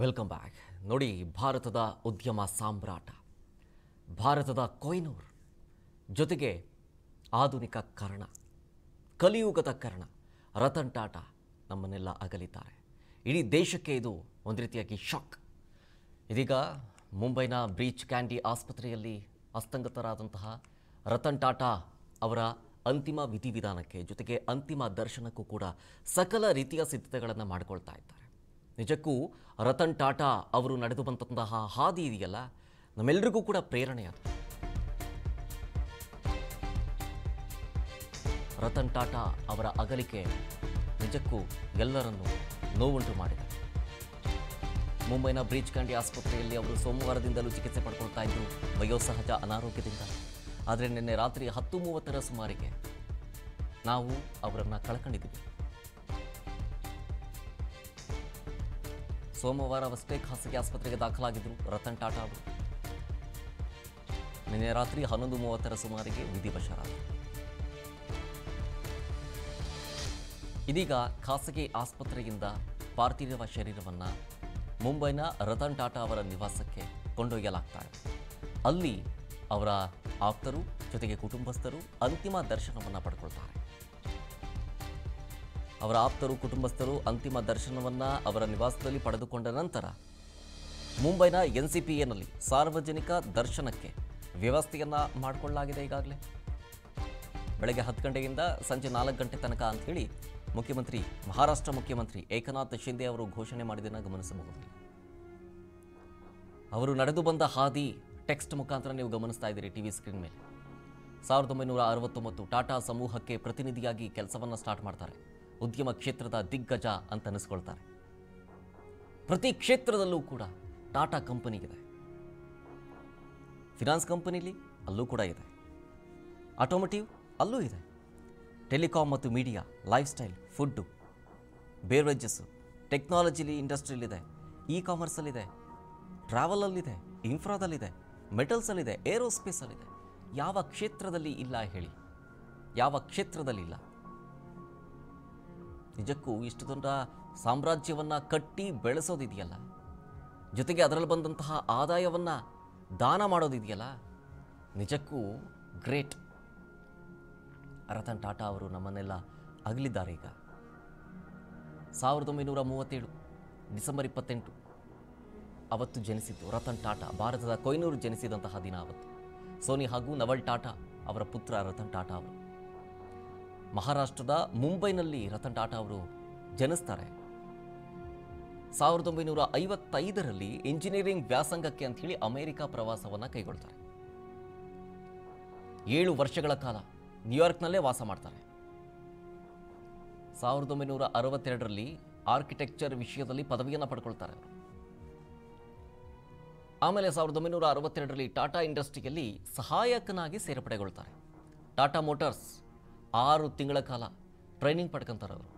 Welcome back. ನೋಡಿ, ಭಾರತದ ಉದ್ಯಮ ಸಾಮ್ರಾಟ, ಭಾರತದ ಕೊಯ್ನೂರ್, ಜೊತೆಗೆ ಆಧುನಿಕ ಕರ್ಣ, ಕಲಿಯುಗದ ಕರ್ಣ ರತನ್ ಟಾಟಾ ನಮ್ಮನ್ನೆಲ್ಲ ಅಗಲಿದ್ದಾರೆ. ಇಡೀ ದೇಶಕ್ಕೆ ಇದು ಒಂದು ರೀತಿಯಾಗಿ ಶಾಕ್. ಇದೀಗ ಮುಂಬೈನ ಬ್ರೀಚ್ ಕ್ಯಾಂಡಿ ಆಸ್ಪತ್ರೆಯಲ್ಲಿ ಅಸ್ತಂಗತರಾದಂತಹ ರತನ್ ಟಾಟಾ ಅವರ ಅಂತಿಮ ವಿಧಿವಿಧಾನಕ್ಕೆ, ಜೊತೆಗೆ ಅಂತಿಮ ದರ್ಶನಕ್ಕೂ ಕೂಡ ಸಕಲ ರೀತಿಯ ಸಿದ್ಧತೆಗಳನ್ನು ಮಾಡಿಕೊಳ್ತಾ ಇದ್ದಾರೆ. ನಿಜಕ್ಕೂ ರತನ್ ಟಾಟಾ ಅವರು ನಡೆದು ಬಂದಂತಹ ಹಾದಿ ಇದೆಯಲ್ಲ, ನಮ್ಮೆಲ್ಲರಿಗೂ ಕೂಡ ಪ್ರೇರಣೆ ಅದು. ರತನ್ ಟಾಟಾ ಅವರ ಅಗಲಿಕೆ ನಿಜಕ್ಕೂ ಎಲ್ಲರನ್ನೂ ನೋವುಂಟು ಮಾಡಿದೆ. ಮುಂಬೈನ ಬ್ರೀಚ್ ಕ್ಯಾಂಡಿ ಆಸ್ಪತ್ರೆಯಲ್ಲಿ ಅವರು ಸೋಮವಾರದಿಂದಲೂ ಚಿಕಿತ್ಸೆ ಪಡ್ಕೊಳ್ತಾ ಇದ್ದರು ವಯೋಸಹಜ ಅನಾರೋಗ್ಯದಿಂದ. ಆದರೆ ನಿನ್ನೆ ರಾತ್ರಿ 10:30 ಸುಮಾರಿಗೆ ನಾವು ಅವರನ್ನು ಕಳ್ಕೊಂಡಿದ್ದೀವಿ. ಸೋಮವಾರವಷ್ಟೇ ಖಾಸಗಿ ಆಸ್ಪತ್ರೆಗೆ ದಾಖಲಾಗಿದ್ದರು ರತನ್ ಟಾಟಾ ಅವರು. ನಿನ್ನೆ ರಾತ್ರಿ 11:30 ಸುಮಾರಿಗೆ ವಿಧಿವಶರಾದರು. ಇದೀಗ ಖಾಸಗಿ ಆಸ್ಪತ್ರೆಯಿಂದ ಪಾರ್ಥಿವ ಶರೀರವನ್ನು ಮುಂಬೈನ ರತನ್ ಟಾಟಾ ಅವರ ನಿವಾಸಕ್ಕೆ ಕೊಂಡೊಯ್ಯಲಾಗ್ತಾ ಇದೆ. ಅಲ್ಲಿ ಅವರ ಆಪ್ತರು ಜೊತೆಗೆ ಕುಟುಂಬಸ್ಥರು ಅಂತಿಮ ದರ್ಶನವನ್ನು ಪಡ್ಕೊಳ್ತಾರೆ. ಅವರ ಆಪ್ತರು ಕುಟುಂಬಸ್ಥರು ಅಂತಿಮ ದರ್ಶನವನ್ನು ಅವರ ನಿವಾಸದಲ್ಲಿ ಪಡೆದುಕೊಂಡ ನಂತರ ಮುಂಬೈನ NCPAನಲ್ಲಿ ಸಾರ್ವಜನಿಕ ದರ್ಶನಕ್ಕೆ ವ್ಯವಸ್ಥೆಯನ್ನು ಮಾಡಿಕೊಳ್ಳಲಾಗಿದೆ. ಈಗಾಗಲೇ ಬೆಳಗ್ಗೆ 10 ಗಂಟೆಯಿಂದ ಸಂಜೆ 4 ಗಂಟೆ ತನಕ ಅಂಥೇಳಿ ಮಹಾರಾಷ್ಟ್ರ ಮುಖ್ಯಮಂತ್ರಿ ಏಕನಾಥ್ ಶಿಂದೆ ಅವರು ಘೋಷಣೆ ಮಾಡಿದ್ದನ್ನು ಗಮನಿಸಬಹುದು. ಅವರು ನಡೆದು ಬಂದ ಹಾದಿ ಟೆಕ್ಸ್ಟ್ ಮುಖಾಂತರ ನೀವು ಗಮನಿಸ್ತಾ ಇದ್ದೀರಿ ಟಿವಿ ಸ್ಕ್ರೀನ್ ಮೇಲೆ. 1969 ಟಾಟಾ ಸಮೂಹಕ್ಕೆ ಪ್ರತಿನಿಧಿಯಾಗಿ ಕೆಲಸವನ್ನು ಸ್ಟಾರ್ಟ್ ಮಾಡ್ತಾರೆ. ಉದ್ಯಮ ಕ್ಷೇತ್ರದ ದಿಗ್ಗಜ ಅಂತ ಅನಿಸ್ಕೊಳ್ತಾರೆ. ಪ್ರತಿ ಕ್ಷೇತ್ರದಲ್ಲೂ ಕೂಡ ಟಾಟಾ ಕಂಪನಿಗಿದೆ. ಫಿನಾನ್ಸ್ ಕಂಪನಿಲಿ ಅಲ್ಲೂ ಕೂಡ ಇದೆ, ಆಟೋಮೋಟಿವ್ ಅಲ್ಲೂ ಇದೆ, ಟೆಲಿಕಾಂ ಮತ್ತು media, lifestyle, food, beverages, ಟೆಕ್ನಾಲಜಿಲಿ ಇಂಡಸ್ಟ್ರಿಯಲ್ಲಿದೆ, ಇ ಕಾಮರ್ಸಲ್ಲಿದೆ, ಟ್ರಾವೆಲಲ್ಲಿದೆ, ಇನ್ಫ್ರಾದಲ್ಲಿದೆ, ಮೆಟಲ್ಸಲ್ಲಿದೆ, ಏರೋಸ್ಪೇಸಲ್ಲಿದೆ. ಯಾವ ಕ್ಷೇತ್ರದಲ್ಲಿ ಇಲ್ಲ ಹೇಳಿ? ಯಾವ ಕ್ಷೇತ್ರದಲ್ಲಿ ಇಲ್ಲ? ನಿಜಕ್ಕೂ ಇಷ್ಟು ದೊಡ್ಡ ಸಾಮ್ರಾಜ್ಯವನ್ನು ಕಟ್ಟಿ ಬೆಳೆಸೋದಿದೆಯಲ್ಲ, ಜೊತೆಗೆ ಅದರಲ್ಲಿ ಬಂದಂತಹ ಆದಾಯವನ್ನು ದಾನ ಮಾಡೋದಿದೆಯಲ್ಲ, ನಿಜಕ್ಕೂ ಗ್ರೇಟ್. ರತನ್ ಟಾಟಾ ಅವರು ನಮ್ಮನ್ನೆಲ್ಲ ಅಗಲಿದ್ದಾರೆ. ಈಗ 1937 ಡಿಸೆಂಬರ್ 28 ಅವತ್ತು ಜನಿಸಿದ್ದು ರತನ್ ಟಾಟಾ. ಭಾರತದ ಕೊಯ್ನೂರು ಜನಿಸಿದಂತಹ ದಿನ ಅವತ್ತು. ಸೋನಿ ಹಾಗೂ ನವಲ್ ಟಾಟಾ ಅವರ ಪುತ್ರ ರತನ್ ಟಾಟಾ ಅವರು ಮಹಾರಾಷ್ಟ್ರದ ಮುಂಬೈನಲ್ಲಿ ರತನ್ ಟಾಟಾ ಅವರು ಜನಿಸ್ತಾರೆ. 1955ರಲ್ಲಿ ಇಂಜಿನಿಯರಿಂಗ್ ವ್ಯಾಸಂಗಕ್ಕೆ ಅಂತ ಹೇಳಿ ಅಮೆರಿಕ ಪ್ರವಾಸವನ್ನು ಕೈಗೊಳ್ತಾರೆ. 7 ವರ್ಷಗಳ ಕಾಲ ನ್ಯೂಯಾರ್ಕ್ನಲ್ಲೇ ವಾಸ ಮಾಡ್ತಾರೆ. 1962ರಲ್ಲಿ ಆರ್ಕಿಟೆಕ್ಚರ್ ವಿಷಯದಲ್ಲಿ ಪದವಿಯನ್ನು ಪಡ್ಕೊಳ್ತಾರೆ ಅವರು. ಆಮೇಲೆ 1962ರಲ್ಲಿ ಟಾಟಾ ಇಂಡಸ್ಟ್ರಿಯಲ್ಲಿ ಸಹಾಯಕನಾಗಿ ಸೇರ್ಪಡೆಗೊಳ್ತಾರೆ. ಟಾಟಾ ಮೋಟಾರ್ಸ್ 6 ತಿಂಗಳ ಕಾಲ ಟ್ರೈನಿಂಗ್ ಪಡ್ಕೊಂತಾರೆ ಅವರು.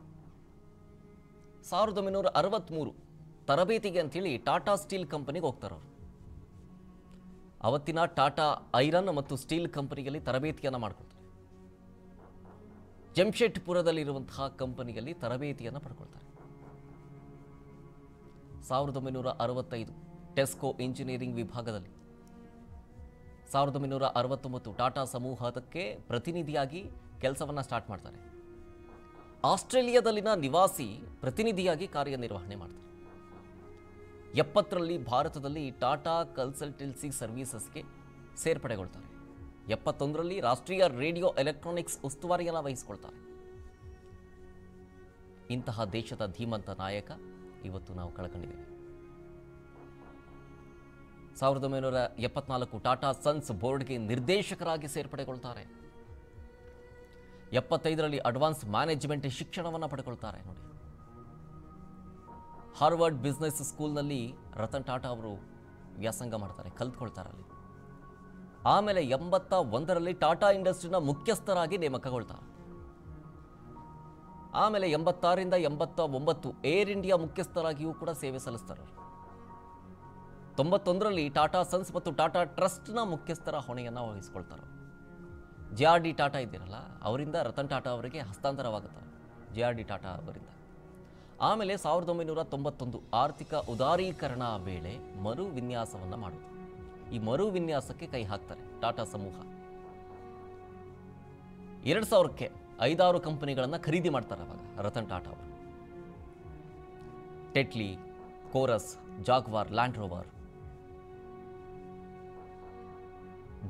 1963 ತರಬೇತಿಗೆ ಅಂಥೇಳಿ ಟಾಟಾ ಸ್ಟೀಲ್ ಕಂಪನಿಗೆ ಹೋಗ್ತಾರೆ ಅವರು. ಅವತ್ತಿನ ಟಾಟಾ ಐರನ್ ಮತ್ತು ಸ್ಟೀಲ್ ಕಂಪನಿಯಲ್ಲಿ ತರಬೇತಿಯನ್ನು ಮಾಡ್ಕೊಳ್ತಾರೆ. ಜಮ್ಶೆಡ್ಪುರದಲ್ಲಿರುವಂತಹ ಕಂಪನಿಯಲ್ಲಿ ತರಬೇತಿಯನ್ನು ಪಡ್ಕೊಳ್ತಾರೆ. 1965 ಟೆಸ್ಕೋ ಇಂಜಿನಿಯರಿಂಗ್ ವಿಭಾಗದಲ್ಲಿ. 1969 ಟಾಟಾ ಸಮೂಹಕ್ಕೆ ಪ್ರತಿನಿಧಿಯಾಗಿ ಕೆಲಸವನ್ನು ಸ್ಟಾರ್ಟ್ ಮಾಡ್ತಾರೆ. ಆಸ್ಟ್ರೇಲಿಯಾದಲ್ಲಿನ ನಿವಾಸಿ ಪ್ರತಿನಿಧಿಯಾಗಿ ಕಾರ್ಯನಿರ್ವಹಣೆ ಮಾಡ್ತಾರೆ. 70ರಲ್ಲಿ ಭಾರತದಲ್ಲಿ ಟಾಟಾ ಕನ್ಸಲ್ಟೆನ್ಸಿ ಸರ್ವೀಸಸ್ಗೆ ಸೇರ್ಪಡೆಗೊಳ್ತಾರೆ. 71ರಲ್ಲಿ ರಾಷ್ಟ್ರೀಯ ರೇಡಿಯೋ ಎಲೆಕ್ಟ್ರಾನಿಕ್ಸ್ ಉಸ್ತುವಾರಿಯನ್ನು ವಹಿಸಿಕೊಳ್ತಾರೆ. ಇಂತಹ ದೇಶದ ಧೀಮಂತ ನಾಯಕ ಇವತ್ತು ನಾವು ಕಳ್ಕೊಂಡಿದ್ದೇವೆ. 1974 ಟಾಟಾ ಸನ್ಸ್ ಬೋರ್ಡ್ಗೆ ನಿರ್ದೇಶಕರಾಗಿ ಸೇರ್ಪಡೆಗೊಳ್ತಾರೆ. 75ರಲ್ಲಿ ಅಡ್ವಾನ್ಸ್ ಮ್ಯಾನೇಜ್ಮೆಂಟ್ ಶಿಕ್ಷಣವನ್ನು ಪಡೆದುಕೊಳ್ತಾರೆ. ನೋಡಿ, ಹಾರ್ವರ್ಡ್ ಬಿಸ್ನೆಸ್ ಸ್ಕೂಲ್ನಲ್ಲಿ ರತನ್ ಟಾಟಾ ಅವರು ವ್ಯಾಸಂಗ ಮಾಡ್ತಾರೆ, ಕಲ್ತ್ಕೊಳ್ತಾರೆ ಅಲ್ಲಿ. ಆಮೇಲೆ 81ರಲ್ಲಿ ಟಾಟಾ ಇಂಡಸ್ಟ್ರಿನ ಮುಖ್ಯಸ್ಥರಾಗಿ ನೇಮಕಗೊಳ್ತಾರೆ. ಆಮೇಲೆ 86ರಿಂದ 89 ಏರ್ ಇಂಡಿಯಾ ಮುಖ್ಯಸ್ಥರಾಗಿಯೂ ಕೂಡ ಸೇವೆ ಸಲ್ಲಿಸ್ತಾರೆ. 91ರಲ್ಲಿ ಟಾಟಾ ಸನ್ಸ್ ಮತ್ತು ಟಾಟಾ ಟ್ರಸ್ಟ್ನ ಮುಖ್ಯಸ್ಥರ ಹೊಣೆಯನ್ನು ವಹಿಸಿಕೊಳ್ತಾರೆ. JRD ಟಾಟಾ ಇದ್ದೀರಲ್ಲ, ಅವರಿಂದ ರತನ್ ಟಾಟಾ ಅವರಿಗೆ ಹಸ್ತಾಂತರವಾಗುತ್ತಾರೆ. JRD ಟಾಟಾ ಅವರಿಂದ ಆಮೇಲೆ 1991 ಆರ್ಥಿಕ ಉದಾರೀಕರಣ ವೇಳೆ ಮರು ವಿನ್ಯಾಸವನ್ನು ಮಾಡೋದು. ಈ ಮರು ವಿನ್ಯಾಸಕ್ಕೆ ಕೈ ಹಾಕ್ತಾರೆ ಟಾಟಾ ಸಮೂಹ. 2000ಕ್ಕೆ 5-6 ಕಂಪನಿಗಳನ್ನು ಖರೀದಿ ಮಾಡ್ತಾರೆ ಅವಾಗ ರತನ್ ಟಾಟಾ ಅವರು. Tetley, Corus, Jaguar, Land Rover,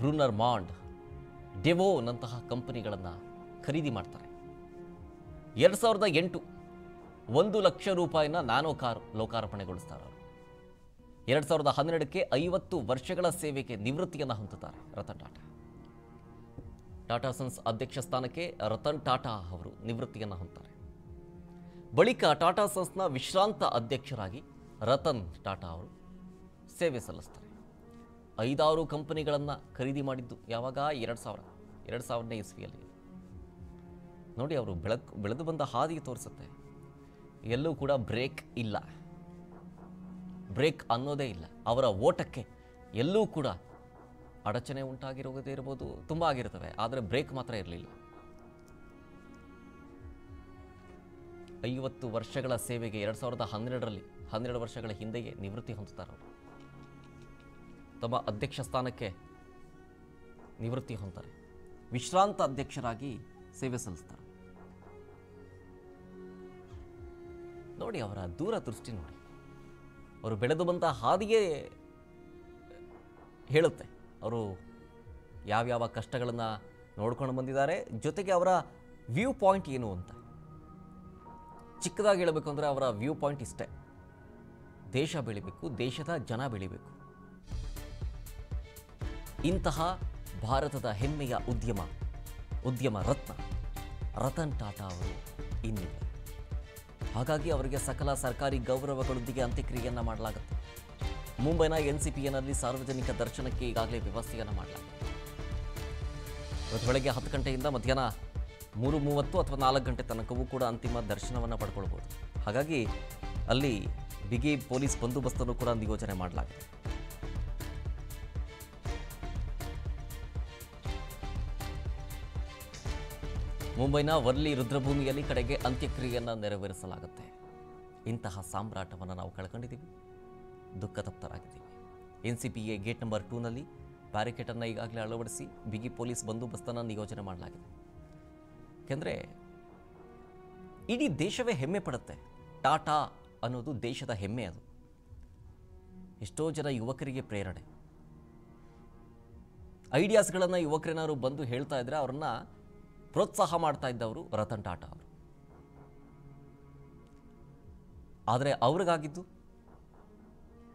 Brunner Mond, ಡೆವೋನಂತಹ ಕಂಪನಿಗಳನ್ನು ಖರೀದಿ ಮಾಡ್ತಾರೆ. 2008 1 ಲಕ್ಷ ರೂಪಾಯಿನ ನ್ಯಾನೋ ಕಾರ್ ಲೋಕಾರ್ಪಣೆಗೊಳಿಸ್ತಾರೆ ಅವರು. 2012ಕ್ಕೆ 50 ವರ್ಷಗಳ ಸೇವೆಗೆ ನಿವೃತ್ತಿಯನ್ನು ಹೊಂದುತ್ತಾರೆ ರತನ್ ಟಾಟಾ. ಟಾಟಾ ಸನ್ಸ್ ಅಧ್ಯಕ್ಷ ಸ್ಥಾನಕ್ಕೆ ರತನ್ ಟಾಟಾ ಅವರು ನಿವೃತ್ತಿಯನ್ನು ಹೊಂದುತ್ತಾರೆ. ಬಳಿಕ ಟಾಟಾ ಸನ್ಸ್ನ ವಿಶ್ರಾಂತ ಅಧ್ಯಕ್ಷರಾಗಿ ರತನ್ ಟಾಟಾ ಅವರು ಸೇವೆ ಸಲ್ಲಿಸ್ತಾರೆ. 5-6 ಕಂಪನಿಗಳನ್ನು ಖರೀದಿ ಮಾಡಿದ್ದು ಯಾವಾಗ? 2000ನೇ ಇಸ್ವಿಯಲ್ಲಿ. ನೋಡಿ, ಅವರು ಬೆಳೆದು ಬಂದ ಹಾದಿ ತೋರಿಸುತ್ತೆ. ಎಲ್ಲೂ ಕೂಡ ಬ್ರೇಕ್ ಇಲ್ಲ, ಬ್ರೇಕ್ ಅನ್ನೋದೇ ಇಲ್ಲ. ಅವರ ಓಟಕ್ಕೆ ಎಲ್ಲೂ ಕೂಡ ಅಡಚಣೆ ಉಂಟಾಗಿರೋದೇ ಇರ್ಬೋದು, ತುಂಬ ಆಗಿರ್ತವೆ, ಆದರೆ ಬ್ರೇಕ್ ಮಾತ್ರ ಇರಲಿಲ್ಲ. 50 ವರ್ಷಗಳ ಸೇವೆಗೆ 2012ರಲ್ಲಿ 12 ವರ್ಷಗಳ ಹಿಂದೆಯೇ ನಿವೃತ್ತಿ ಹೊಂದುತ್ತಾರೆ ಅವರು. ತಮ್ಮ ಅಧ್ಯಕ್ಷ ಸ್ಥಾನಕ್ಕೆ ನಿವೃತ್ತಿ ಹೊಂದುತ್ತಾರೆ. ವಿಶ್ರಾಂತ ಅಧ್ಯಕ್ಷರಾಗಿ ಸೇವೆ ಸಲ್ಲಿಸ್ತಾರೆ. ನೋಡಿ ಅವರ ದೂರದೃಷ್ಟಿ ನೋಡಿ. ಅವರು ಬೆಳೆದು ಬಂದ ಹಾದಿಗೆ ಹೇಳುತ್ತೆ ಅವರು ಯಾವ್ಯಾವ ಕಷ್ಟಗಳನ್ನು ನೋಡ್ಕೊಂಡು ಬಂದಿದ್ದಾರೆ, ಜೊತೆಗೆ ಅವರ ವ್ಯೂ ಪಾಯಿಂಟ್ ಏನು ಅಂತ. ಚಿಕ್ಕದಾಗಿ ಹೇಳಬೇಕು ಅಂದರೆ ಅವರ ವ್ಯೂ ಪಾಯಿಂಟ್ ಇಷ್ಟೇ: ದೇಶ ಬೆಳಿಬೇಕು, ದೇಶದ ಜನ ಬೆಳಿಬೇಕು. ಇಂತಹ ಭಾರತದ ಹೆಮ್ಮೆಯ ಉದ್ಯಮ ರತ್ನ ರತನ್ ಟಾಟಾ ಅವರು ಇನ್ನಿಲ್ಲ. ಹಾಗಾಗಿ ಅವರಿಗೆ ಸಕಲ ಸರ್ಕಾರಿ ಗೌರವಗಳೊಂದಿಗೆ ಅಂತ್ಯಕ್ರಿಯೆಯನ್ನು ಮಾಡಲಾಗುತ್ತೆ. ಮುಂಬೈನ NCPನಲ್ಲಿ ಸಾರ್ವಜನಿಕ ದರ್ಶನಕ್ಕೆ ಈಗಾಗಲೇ ವ್ಯವಸ್ಥೆಯನ್ನು ಮಾಡಲಾಗಿದೆ. ಇವತ್ತು ಬೆಳಗ್ಗೆ 10 ಗಂಟೆಯಿಂದ ಮಧ್ಯಾಹ್ನ 3:30 ಅಥವಾ 4 ಗಂಟೆ ತನಕವೂ ಕೂಡ ಅಂತಿಮ ದರ್ಶನವನ್ನು ಪಡ್ಕೊಳ್ಬೋದು. ಹಾಗಾಗಿ ಅಲ್ಲಿ ಬಿಗಿ ಪೊಲೀಸ್ ಬಂದೋಬಸ್ತನ್ನು ಕೂಡ ನಿಯೋಜನೆ ಮಾಡಲಾಗಿದೆ. ಮುಂಬೈನ ವರ್ಲಿ ರುದ್ರಭೂಮಿಯಲ್ಲಿ ಕಡೆಗೆ ಅಂತ್ಯಕ್ರಿಯೆಯನ್ನು ನೆರವೇರಿಸಲಾಗುತ್ತೆ. ಇಂತಹ ಸಾಮ್ರಾಟವನ್ನು ನಾವು ಕಳ್ಕೊಂಡಿದ್ದೀವಿ, ದುಃಖತಪ್ತರಾಗಿದ್ದೀವಿ. NCPA ಗೇಟ್ ನಂಬರ್ 2ನಲ್ಲಿ ಬ್ಯಾರಿಕೇಡನ್ನು ಈಗಾಗಲೇ ಅಳವಡಿಸಿ ಬಿಗಿ ಪೊಲೀಸ್ ಬಂದೋಬಸ್ತನ್ನು ನಿಯೋಜನೆ ಮಾಡಲಾಗಿದೆ. ಯಾಕೆಂದರೆ ಇಡೀ ದೇಶವೇ ಹೆಮ್ಮೆ ಪಡುತ್ತೆ. ಟಾಟಾ ಅನ್ನೋದು ದೇಶದ ಹೆಮ್ಮೆ. ಅದು ಎಷ್ಟೋ ಜನ ಯುವಕರಿಗೆ ಪ್ರೇರಣೆ. ಐಡಿಯಾಸ್ಗಳನ್ನು ಯುವಕರೇನಾದ್ರು ಬಂದು ಹೇಳ್ತಾ ಇದ್ರೆ ಅವ್ರನ್ನ ಪ್ರೋತ್ಸಾಹ ಮಾಡ್ತಾ ಇದ್ದವರು ರತನ್ ಟಾಟಾ ಅವರು. ಆದರೆ ಅವ್ರಿಗಾಗಿದ್ದು,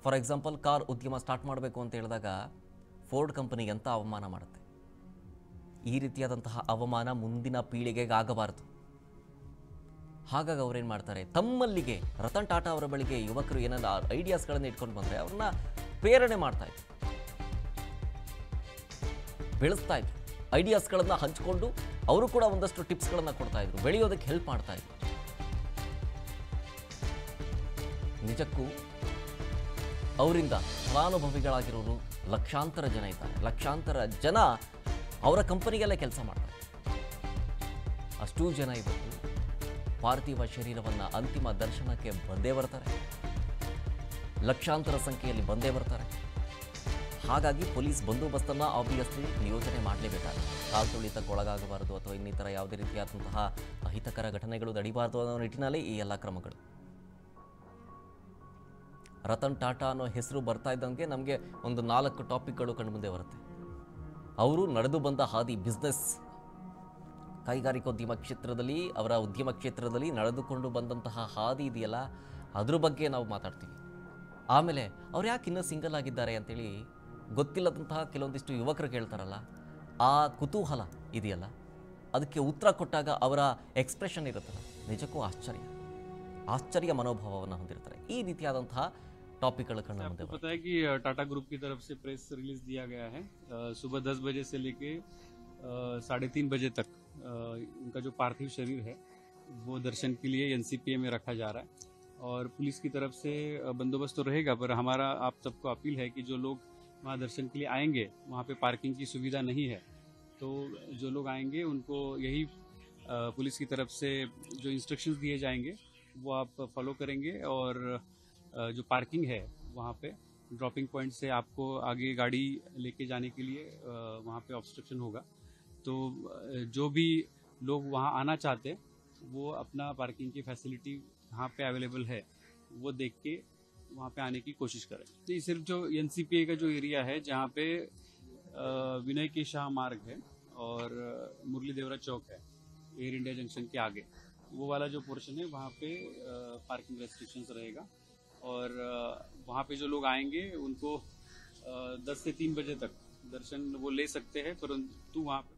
ಫಾರ್ ಎಕ್ಸಾಂಪಲ್, ಕಾರ್ ಉದ್ಯಮ ಸ್ಟಾರ್ಟ್ ಮಾಡಬೇಕು ಅಂತ ಹೇಳಿದಾಗ ಫೋರ್ಡ್ ಕಂಪನಿಗೆ ಅಂತ ಅವಮಾನ ಮಾಡುತ್ತೆ. ಈ ರೀತಿಯಾದಂತಹ ಅವಮಾನ ಮುಂದಿನ ಪೀಳಿಗೆಗೆ ಆಗಬಾರದು. ಹಾಗಾಗಿ ಅವ್ರೇನು ಮಾಡ್ತಾರೆ, ತಮ್ಮಲ್ಲಿಗೆ ರತನ್ ಟಾಟಾ ಅವರ ಬಳಿಗೆ ಯುವಕರು ಏನಾದ್ರು ಐಡಿಯಾಸ್ಗಳನ್ನು ಇಟ್ಕೊಂಡು ಬಂದರೆ ಅವ್ರನ್ನ ಪ್ರೇರಣೆ ಮಾಡ್ತಾ ಇದ್ರು, ಬೆಳೆಸ್ತಾ ಇದ್ರು. ಐಡಿಯಾಸ್ಗಳನ್ನು ಹಂಚಿಕೊಂಡು ಅವರು ಕೂಡ ಒಂದಷ್ಟು ಟಿಪ್ಸ್ಗಳನ್ನು ಕೊಡ್ತಾ ಇದ್ರು, ಬೆಳೆಯೋದಕ್ಕೆ ಹೆಲ್ಪ್ ಮಾಡ್ತಾ ಇದ್ರು. ನಿಜಕ್ಕೂ ಅವರಿಂದ ಫಲಾನುಭವಿಗಳಾಗಿರೋರು ಲಕ್ಷಾಂತರ ಜನ ಇದ್ದಾರೆ. ಲಕ್ಷಾಂತರ ಜನ ಅವರ ಕಂಪನಿಗೆಲ್ಲ ಕೆಲಸ ಮಾಡ್ತಾರೆ. ಅಷ್ಟೂ ಜನ ಇವತ್ತು ಪಾರ್ಥಿವ ಶರೀರವನ್ನು ಅಂತಿಮ ದರ್ಶನಕ್ಕೆ ಬಂದೇ ಬರ್ತಾರೆ. ಲಕ್ಷಾಂತರ ಸಂಖ್ಯೆಯಲ್ಲಿ ಬಂದೇ ಬರ್ತಾರೆ. ಹಾಗಾಗಿ ಪೊಲೀಸ್ ಬಂದೋಬಸ್ತನ್ನು ಆಬ್ವಿಯಸ್ಲಿ ನಿಯೋಜನೆ ಮಾಡಲೇಬೇಕಾಗುತ್ತೆ. ಕಾಲು ತುಳಿತಕ್ಕೊಳಗಾಗಬಾರದು ಅಥವಾ ಇನ್ನಿತರ ಯಾವುದೇ ರೀತಿಯಾದಂತಹ ಅಹಿತಕರ ಘಟನೆಗಳು ನಡೀಬಾರದು ಅನ್ನೋ ನಿಟ್ಟಿನಲ್ಲಿ ಈ ಎಲ್ಲ ಕ್ರಮಗಳು. ರತನ್ ಟಾಟಾ ಅನ್ನೋ ಹೆಸರು ಬರ್ತಾ ಇದ್ದಂಗೆ ನಮಗೆ ಒಂದು 4 ಟಾಪಿಕ್ಗಳು ಕಣ್ಮುಂದೆ ಬರುತ್ತೆ. ಅವರು ನಡೆದು ಬಂದ ಹಾದಿ, ಬಿಸ್ನೆಸ್, ಕೈಗಾರಿಕೋದ್ಯಮ ಕ್ಷೇತ್ರದಲ್ಲಿ, ಅವರ ಉದ್ಯಮ ಕ್ಷೇತ್ರದಲ್ಲಿ ನಡೆದುಕೊಂಡು ಬಂದಂತಹ ಹಾದಿ ಇದೆಯಲ್ಲ, ಅದ್ರ ಬಗ್ಗೆ ನಾವು ಮಾತಾಡ್ತೀವಿ. ಆಮೇಲೆ ಅವ್ರು ಯಾಕೆ ಇನ್ನೂ ಸಿಂಗಲ್ ಆಗಿದ್ದಾರೆ ಅಂತೇಳಿ ಗೊತ್ತಿಲ್ಲದಂತಹ ಕೆಲವೊಂದಿಷ್ಟು ಯುವಕರು ಕೇಳ್ತಾರಲ್ಲ, ಆ ಕುತೂಹಲ ಇದೆಯಲ್ಲ, ಅದಕ್ಕೆ ಉತ್ತರ ಕೊಟ್ಟಾಗ ಅವರ ಎಕ್ಸ್ಪ್ರೆಷನ್ ಇರುತ್ತಲ್ಲ, ನಿಜಕ್ಕೂ ಆಶ್ಚರ್ಯ ಮನೋಭಾವವನ್ನು ಹೊಂದಿರ್ತಾರೆ. ಈ ರೀತಿಯಾದಂತಹ टॉपिकल करना आपको पता है कि टाटा ग्रुप की तरफ से प्रेस रिलीज दिया गया है सुबह 10 बजे से लेके 3:30 बजे तक उनका जो पार्थिव शरीर है वो दर्शन के लिए NCPA में रखा जा रहा है और पुलिस की तरफ से बंदोबस्त तो रहेगा, पर हमारा आप सबको अपील है कि जो लोग वहाँ दर्शन के लिए आएंगे वहाँ पे पार्किंग की सुविधा नहीं है, तो जो लोग आएंगे उनको यही पुलिस की तरफ से जो इंस्ट्रक्शंस दिए जाएंगे वो आप फॉलो करेंगे और जो पार्किंग है वहाँ पे ड्रॉपिंग पॉइंट से आपको आगे गाड़ी लेके जाने के लिए वहाँ पे ऑब्स्ट्रक्शन होगा। तो जो भी लोग वहाँ आना चाहते हैं वो अपना पार्किंग की फैसिलिटी जहाँ पे अवेलेबल है वो देख के वहाँ पे आने की कोशिश करें। तो ये सिर्फ जो एनसीपीए का जो एरिया है जहाँ पे विनय के शाह मार्ग है और मुरली देवरा चौक है एयर इंडिया जंक्शन के आगे, वो वाला जो पोर्शन है वहाँ पे पार्किंग रेस्ट्रिक्शंस रहेगा और वहाँ पे जो लोग आएंगे उनको 10 से 3 बजे तक दर्शन वो ले सकते हैं, परंतु वहाँ पे